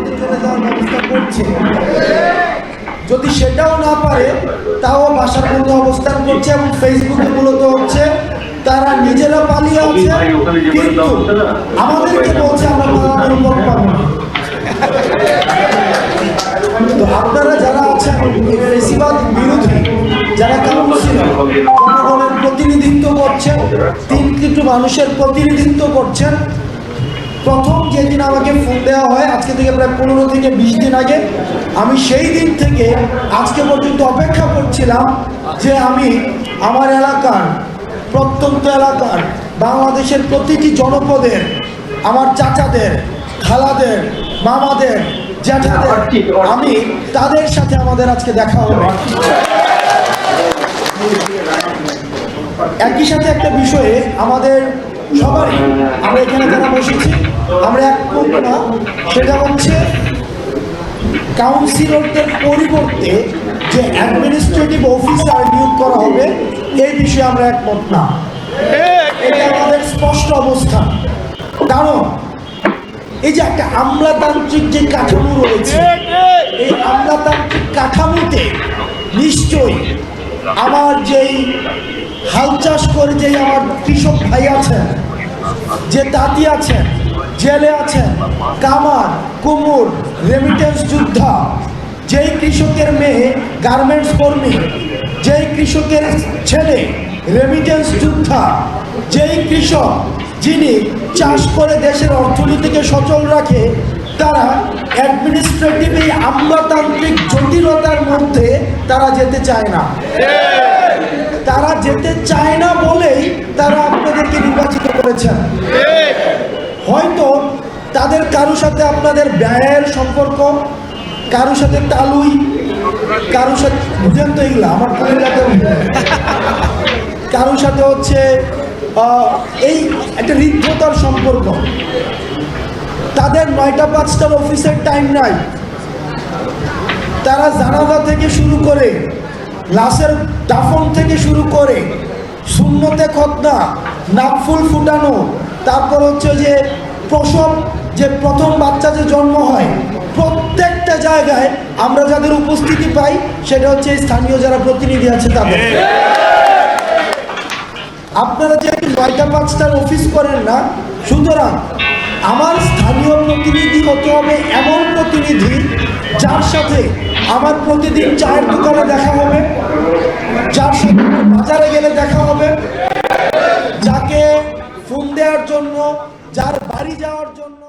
জান্নাতে চলে যাওয়ার ব্যবস্থা করছে। যদি সেটাও না পারে তাও বাসার মধ্যে অবস্থান করছে এবং ফেসবুকে মূলত হচ্ছে তারা নিজেরা পালিয়ে আছে, কিন্তু আমাদেরকে বলছে আমরা পালানোর উপর পাবো না। তো আপনারা যারা আছেন ফেসিবাদ বিরোধী, যারা কাউন্সিলর, জনগণের প্রতিনিধিত্ব করছেন, 3 কোটি মানুষের প্রতিনিধিত্ব করছেন, প্রথম যেদিন আমাকে ফোন দেওয়া হয় আজকে থেকে প্রায় 15 থেকে 20 দিন আগে, আমি সেই দিন থেকে আজকে পর্যন্ত অপেক্ষা করছিলাম যে আমি আমার এলাকার, প্রত্যন্ত এলাকার, বাংলাদেশের প্রতিটি জনপদের আমার চাচাদের, খালাদের, মামাদের, জ্যাঠাদের, আমি তাদের সাথে আমাদের আজকে দেখা হবে। একই সাথে একটা বিষয়ে আমাদের সবারই, আমরা এখানে যারা বসেছি আমরা একমত না, সেটা হচ্ছে কাউন্সিলরদের পরিবর্তে যে অ্যাডমিনিস্ট্রেটিভ অফিসার নিয়োগ করা হবে এই বিষয়ে আমরা একমত না। এটা আমাদের স্পষ্ট অবস্থান। কারণ এই যে একটা আমলাতান্ত্রিক যে কাঠামো রয়েছে, এই আমলাতান্ত্রিক কাঠামোতে নিশ্চয়ই আমার যেই হাল চাষ করে যেই আমার কৃষক ভাই আছেন, যে তাঁতি আছেন, জেলে আছেন, কামার, কুমুর, রেমিটেন্স যোদ্ধা, যেই কৃষকের মেয়ে গার্মেন্টস কর্মী, যেই কৃষকের ছেলে রেমিটেন্স যোদ্ধা, যেই কৃষক যিনি চাষ করে দেশের অর্থনীতিকে সচল রাখে, তারা অ্যাডমিনিস্ট্রেটিভ এই আমলাতান্ত্রিক জটিলতার মধ্যে তারা যেতে চায় না। তারা যেতে চায় না বলেই তারা আপনাদেরকে নির্বাচিত করেছেন। হয়তো তাদের কারোর সাথে আপনাদের ব্যয়ের সম্পর্ক, কারোর সাথে তালুই, কারোর সাথে বুঝেন তো এগুলা আমার কারোর সাথে হচ্ছে এই একটা হৃদ্যতার সম্পর্ক। তাদের 9টা 5টার অফিসের টাইম নাই। তারা জানাজা থেকে শুরু করে, লাশের দাফন থেকে শুরু করে, সুন্নতে খতনা, নাকফুল ফুটানো, তারপর হচ্ছে যে প্রসব, যে প্রথম বাচ্চা যে জন্ম হয়, প্রত্যেকটা জায়গায় আমরা যাদের উপস্থিতি পাই সেটা হচ্ছে স্থানীয় যারা প্রতিনিধি আছে তাদের। আপনারা যেহেতু 9টা 5টার অফিস করেন না, সুতরাং আমার স্থানীয় প্রতিনিধি হতে হবে এমন প্রতিনিধি যার সাথে আমার প্রতিদিন চায়ের দোকানে দেখা হবে, যার সাথে বাজারে গেলে দেখা হবে, যাকে ফোন দেওয়ার জন্য, যার বাড়ি যাওয়ার জন্য